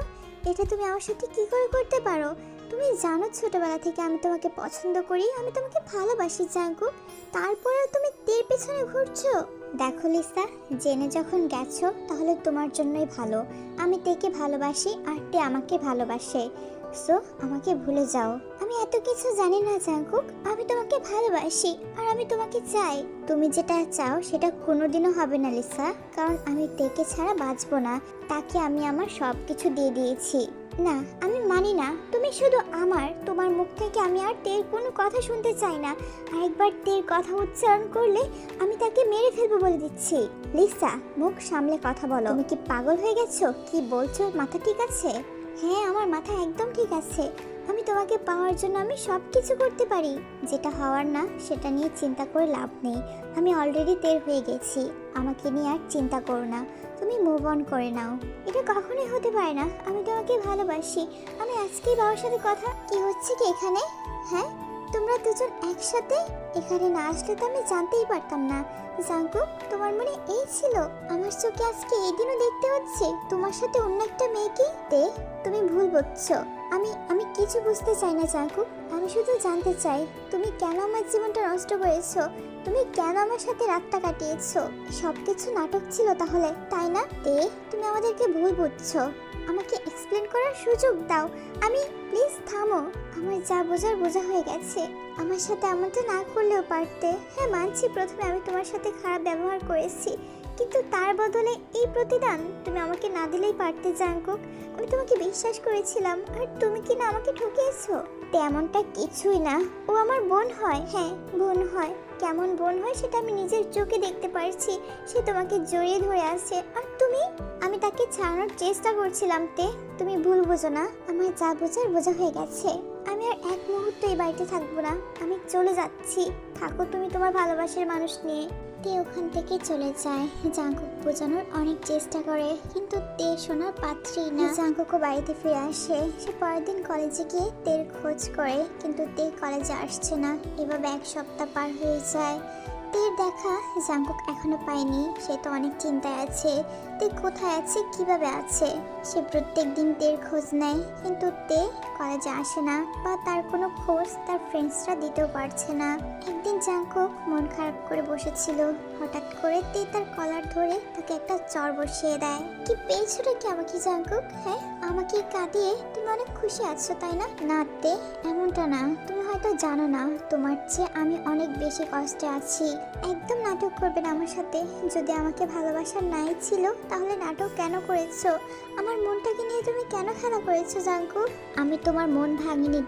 এটা তুমি আমার সাথে কি করে করতে পারো? তুমি জানো ছোটবেলা থেকে আমি তোমাকে পছন্দ করি, আমি তোমাকে ভালোবাসি জাঙ্কুক, তারপরেও তুমি তের পেছনে ঘুরছো। দেখো লিসা, জেনে যখন গেছো তাহলে তোমার জন্যই ভালো। আমি তেকে ভালোবাসি আর তে আমাকে ভালোবাসে, সো আমাকে ভুলে যাও। আমি এত কিছু জানি না জাঙ্কুক, আমি তোমাকে ভালোবাসি আর আমি তোমাকে চাই। তুমি যেটা চাও সেটা কোনোদিনও হবে না লিসা, কারণ আমি তেকে ছাড়া বাঁচবো না। তাকে আমি আমার সব কিছু দিয়ে দিয়েছি। না, আমি মানি না, তুমি শুধু আমার। তোমার মুখ থেকে আমি আর তের কোনো কথা শুনতে চাই না। আরেকবার তের কথা উচ্চারণ করলে আমি তাকে মেরে ফেলবো বলে দিচ্ছি। লিসা, মুখ সামলে কথা বলো। তুমি কি পাগল হয়ে গেছো? কি বলছো, মাথা ঠিক আছে? হ্যাঁ, আমার মাথা একদম ঠিক আছে। আমি তোমাকে পাওয়ার জন্য আমি সব কিছু করতে পারি। যেটা হওয়ার না সেটা নিয়ে চিন্তা করে লাভ নেই। আমি অলরেডি তের হয়ে গেছি, আমাকে নিয়ে আর চিন্তা করো না। তুমি মুভ অন করে নাও। এটা কখনোই হতে পারে না, আমি তোমাকে ভালোবাসি। আমি আজকেই বাবার সাথে কথা। কি হচ্ছে কি এখানে? হ্যাঁ, তোমরা দুজন একসাথে? এখানে না আসলে তো আমি জানতেই পারতাম না। জাঙ্কুক, তোমার মনে এই ছিল? আমার চোখে আজকে এই দিনও দেখতে হচ্ছে তোমার সাথে অন্য একটা মেয়েকে। তে, তুমি ভুল বুঝছো। আমি কিছু বুঝতে চাই না জাঙ্কুক, আমি শুধু জানতে চাই তুমি কেন আমার জীবনটা নষ্ট করেছো। তুমি কেন আমার সাথে রাতটা কাটিয়েছো? সবকিছু নাটক ছিল তাহলে, তাই না? তুমি আমাদেরকে ভুল বুঝছো। আমাকে এক্সপ্লেন করার সুযোগ দাও। প্লিজ থামো। আমার যা বোঝার বোঝা হয়ে গেছে। আমার সাথে এমনটা না করলেও পারতে। হ্যাঁ, মানছি প্রথমে আমি তোমার সাথে খারাপ ব্যবহার করেছি, কিন্তু তার বদলে এই প্রতিদান তুমি আমাকে না দিলেই পারতে জাঙ্কুক। আমি তোমাকে বিশ্বাস করেছিলাম, আর তুমি কি না আমাকে ঠকিয়েছো? তেমনটা কিছুই না। ও আমার বোন হয়। হ্যাঁ, বোন হয়। কেমন বোন হয় সেটা আমি নিজের চোখে দেখতে পারছি। সে তোমাকে জড়িয়ে ধরে আছে, আর আমি তাকে ছাড়ানোর চেষ্টা করছিলাম। তুমি ভুল বোঝো না। আমার যা বোঝার বোঝা হয়ে গেছে। আমি আর এক মুহূর্ত এই বাড়িতে থাকবো না। আমি চলে যাচ্ছি। থাকো তুমি তোমার ভালোবাসার মানুষ নিয়ে। ওখান থেকে চলে যায়। জাঙ্কুক বোঝানোর অনেক চেষ্টা করে, কিন্তু শোনার পাত্রই না। জাঙ্কুকও বাড়িতে ফিরে আসে। সে পরের দিন কলেজে গিয়ে খোঁজ করে, কিন্তু কলেজে আসছে না। এভাবে এক সপ্তাহ পার হয়ে যায়। দেখা জাঙ্কুক এখনো পায়নি। সে তো অনেক চিন্তায় আছে। কোথায় আছে, কিভাবে আছে। সে প্রত্যেক দিন খোঁজ নেয়, কিন্তু কলেজে আসে না, বা তার কোনো খোঁজ তার ফ্রেন্ডসরা দিতেও পারছে না। একদিন জাঙ্কুক মন খারাপ করে বসেছিল। হঠাৎ করে তার কলার ধরে তাকে একটা চর বসিয়ে দেয়। কি পেয়েছো কি আমাকে জাঙ্কুক? হ্যাঁ, আমাকে কাঁদিয়ে তুমি অনেক খুশি আছো, তাই না? না এমনটা না। তুমি হয়তো জানো না, তোমার চেয়ে আমি অনেক বেশি কষ্টে আছি। একদম নাটক করবে না আমার সাথে। যদি আমাকে ভালোবাসার নাই ছিল, তাহলে নাটক কেন করেছো? আমার মনটাকে নিয়ে তুমি কেন খেলা করেছো জাঙ্কুক? আমি তোমার মন ভাঙিনি।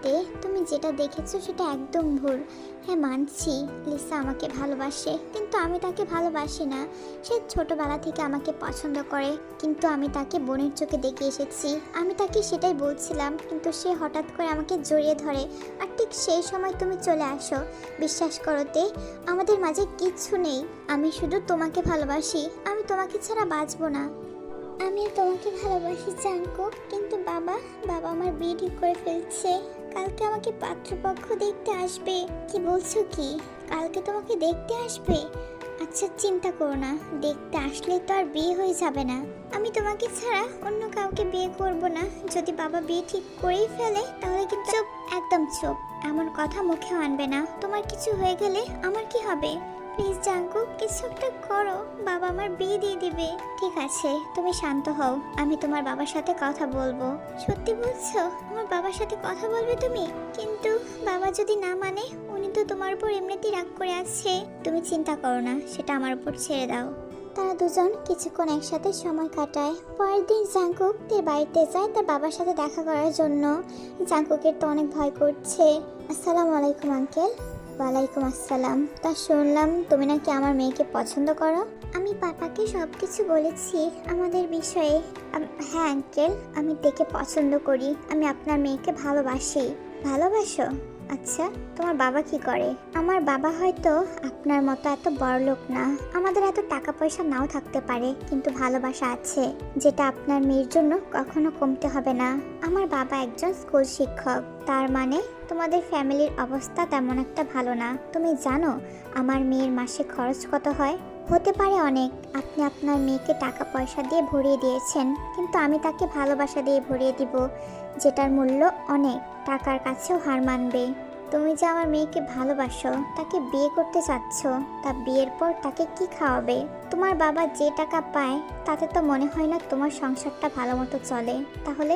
তুমি যেটা দেখেছো সেটা একদম ভুল। হ্যাঁ, মানছি লিসা আমাকে ভালোবাসে, কিন্তু আমি তাকে ভালোবাসি না। সে ছোটবেলা থেকে আমাকে পছন্দ করে, কিন্তু আমি তাকে বোনের চোখে দেখে এসেছি। আমি তাকে সেটাই বলছিলাম, কিন্তু সে হঠাৎ করে আমাকে জড়িয়ে ধরে, আর ঠিক সেই সময় তুমি চলে আসো। বিশ্বাস করো আমাদের মাঝে কিচ্ছু নেই। আমি শুধু তোমাকে ভালোবাসি। আমি তোমাকে ছাড়া বাঁচবো না। আমি তোমাকে ভালোবাসি জাঙ্কুক, কিন্তু বাবা আমার বিয়ে ঠিক করে ফেলছে। কালকে আমাকে পাত্রপক্ষ দেখতে আসবে। কি বলছো কি? কালকে তোমাকে দেখতে আসবে? আচ্ছা, চিন্তা করো না। দেখতে আসলে তো আর বিয়ে হয়ে যাবে না। আমি তোমাকে ছাড়া অন্য কাউকে বিয়ে করব না। যদি বাবা বিয়ে ঠিক করেই ফেলে, তাহলে কিন্তু চুপ, একদম চুপ। এমন কথা মুখে আনবে না। তোমার কিছু হয়ে গেলে আমার কি হবে? প্লিজ জাঙ্কুক, কিছু একটা করো। বাবা আমার বিয়ে দিয়ে দিবে। ঠিক আছে, তুমি শান্ত হও। আমি তোমার বাবার সাথে কথা বলবো। সত্যি বলছো? আমার বাবার সাথে কথা বলবে তুমি? কিন্তু বাবা যদি না মানে? উনি তো তোমার উপর এমনিতেই রাগ করে আছে। তুমি চিন্তা করো না, সেটা আমার উপর ছেড়ে দাও। তারা দুজন কিছুক্ষণ একসাথে সময় কাটায়। পরের দিন জাঙ্কুক বাড়িতে যায় তার বাবার সাথে দেখা করার জন্য। জাঙ্কুকের তো অনেক ভয় করছে। আসসালামু আলাইকুম আঙ্কেল। ওয়ালাইকুম আসসালাম। তা শুনলাম তুমি নাকি আমার মেয়েকে পছন্দ করো। আমি পাপাকে সব কিছু বলেছি আমাদের বিষয়ে। হ্যাঁ আঙ্কেল, আমি দেখে পছন্দ করি। আমি আপনার মেয়েকে ভালোবাসি। ভালোবাসো? আচ্ছা, তোমার বাবা কি করে? আমার বাবা হয়তো আপনার মতো এত বড়লোক না। আমাদের এত টাকা পয়সা নাও থাকতে পারে, কিন্তু ভালোবাসা আছে, যেটা আপনার মেয়ের জন্য কখনো কমতে হবে না। আমার বাবা একজন স্কুল শিক্ষক। তার মানে তোমাদের ফ্যামিলির অবস্থা তেমন একটা ভালো না। তুমি জানো আমার মেয়ের মাসে খরচ কত হয়? হতে পারে অনেক। আপনি আপনার মেয়েকে টাকা পয়সা দিয়ে ভরিয়ে দিয়েছেন, কিন্তু আমি তাকে ভালোবাসা দিয়ে ভরিয়ে দিব, যেটার মূল্য অনেক টাকার কাছেও হার মানবে। তুমি যে আমার মেয়েকে ভালোবাসো, তাকে বিয়ে করতে চাচ্ছ, তা বিয়ের পর তাকে কি খাওয়াবে? তোমার বাবা যে টাকা পায় তাতে তো মনে হয় না তোমার সংসারটা ভালো মতো চলে। তাহলে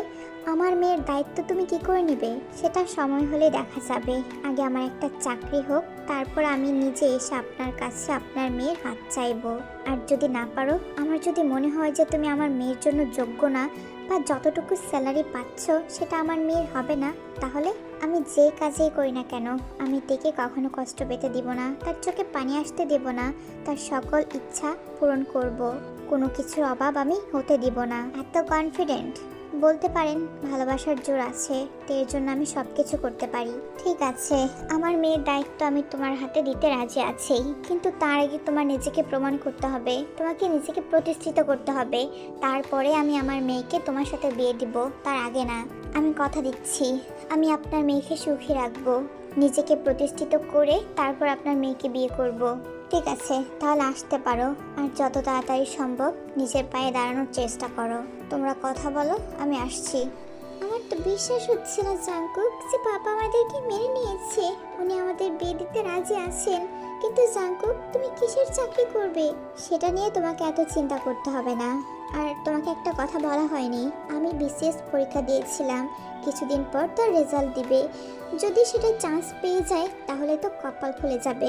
আমার মেয়ের দায়িত্ব তুমি কি করে নিবে? সেটা সময় হলে দেখা যাবে। আগে আমার একটা চাকরি হোক, তারপর আমি নিজে এসে আপনার কাছে আপনার মেয়ের হাত চাইবো। আর যদি না পারো, আমার যদি মনে হয় যে তুমি আমার মেয়ের জন্য যোগ্য না, বা যতটুকু স্যালারি পাচ্ছ সেটা আমার মেয়ের হবে না, তাহলে আমি যে কাজেই করি না কেন, আমি দেখে কখনো কষ্ট পেতে দিব না, তার চোখে পানি আসতে দেব না, তার সকল ইচ্ছা পূরণ করব। কোনো কিছুর অভাব আমি হতে দিব না। এত কনফিডেন্ট? বলতে পারেন ভালোবাসার জোর আছে, এর জন্য আমি সব কিছু করতে পারি। ঠিক আছে, আমার মেয়ের দায়িত্ব আমি তোমার হাতে দিতে রাজি আছি, কিন্তু তার আগে তোমার নিজেকে প্রমাণ করতে হবে, তোমাকে নিজেকে প্রতিষ্ঠিত করতে হবে। তারপরে আমি আমার মেয়েকে তোমার সাথে বিয়ে দিব, তার আগে না। আমি কথা দিচ্ছি, আমি আপনার মেয়েকে সুখী রাখবো। নিজেকে প্রতিষ্ঠিত করে তারপর আপনার মেয়েকে বিয়ে করব। ঠিক আছে, তাহলে আসতে পারো। আর যত তাড়াতাড়ি সম্ভব নিজের পায়ে দাঁড়ানোর চেষ্টা করো। তোমরা কথা বলো, আমি আসছি। আমার তো বিশ্বাস হচ্ছে না জাঙ্কুক, যে বাবা আমাদেরকে মেনে নিয়েছে। উনি আমাদের বিয়ে দিতে রাজি আছেন। কিন্তু জাঙ্কুক, তুমি কিসের চাকরি করবে সেটা নিয়ে তোমাকে এত চিন্তা করতে হবে না। আর তোমাকে একটা কথা বলা হয়নি, আমি বিসিএস পরীক্ষা দিয়েছিলাম, কিছুদিন পর তার রেজাল্ট দিবে। যদি সেটা চান্স পেয়ে যায় তাহলে তো কপাল খুলে যাবে।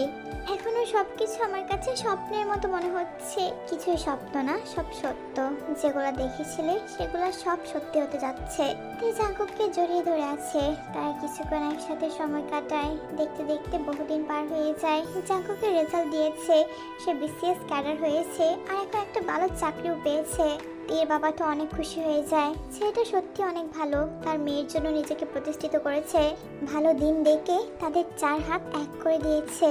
এখনো সবকিছু আমার কাছে স্বপ্নের মতো মনে হচ্ছে। কিছুই স্বপ্ন না, সব সত্য। যেগুলো দেখেছিলে সেগুলো সব সত্যি হতে যাচ্ছে। তাই জাঙ্কুককে জড়িয়ে ধরে আছে, তারা কিছুক্ষণ একসাথে সময় কাটায়। দেখতে দেখতে বহুদিন পার হয়ে যায়। জাঙ্কুকের রেজাল্ট দিয়েছে, সে বিসিএস ক্যাডার হয়েছে, আর এখন একটা ভালো চাকরিও পেয়েছে। এর বাবা তো অনেক খুশি হয়ে যায়। ছেলেটা সত্যি অনেক ভালো, তার মেয়ের জন্য নিজেকে প্রতিষ্ঠিত করেছে। ভালো দিন দেখে তাদের চার হাত এক করে দিয়েছে।